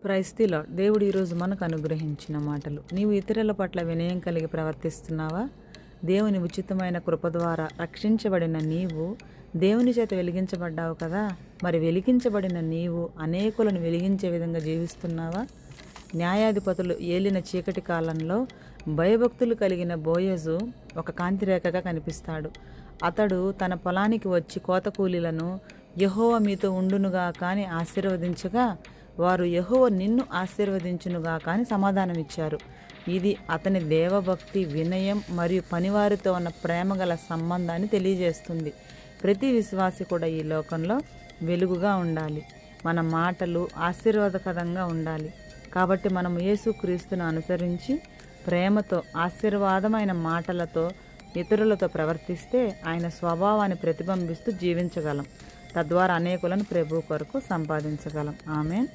Praise the lord. దేవుడు ఈరోజు మనకు అనుగ్రహించిన మాటలు. నీవు ఇతరుల పట్ల వినయం కలిగి ప్రవర్తిస్తున్నావా? దేవుని ఉచితమైన కృప ద్వారా రక్షించబడిన నీవు దేవుని చేత వెలిగించబడ్డావు కదా. మరి వెలిగించబడిన నీవు అనేకులను వెలిగించే విధంగా జీవిస్తున్నావా? న్యాయాధిపతులు ఏలిన చీకటి కాలంలో భయభక్తులు కలిగిన బోయజు ఒక కాంతిరేఖగా కనిపిస్తాడు. అతడు తన పొలానికి వచ్చి కోత కూలీలను యెహోవా మీతో ఉండునుగా కానీ ఆశీర్వదించగా, వారు యెహోవా నిన్ను ఆశీర్వదించునుగా కానీ సమాధానమిచ్చారు. ఇది అతని దేవభక్తి, వినయం మరియు పనివారితో ఉన్న ప్రేమగల సంబంధాన్ని తెలియజేస్తుంది. ప్రతి విశ్వాసి కూడా ఈ లోకంలో వెలుగుగా ఉండాలి. మన మాటలు ఆశీర్వాదకరంగా ఉండాలి. కాబట్టి మనం యేసుక్రీస్తును అనుసరించి ప్రేమతో, ఆశీర్వాదమైన మాటలతో ఇతరులతో ప్రవర్తిస్తే ఆయన స్వభావాన్ని ప్రతిబింబిస్తూ జీవించగలం. తద్వారా అనేకులను ప్రభు కొరకు సంపాదించగలం. ఆమేన్.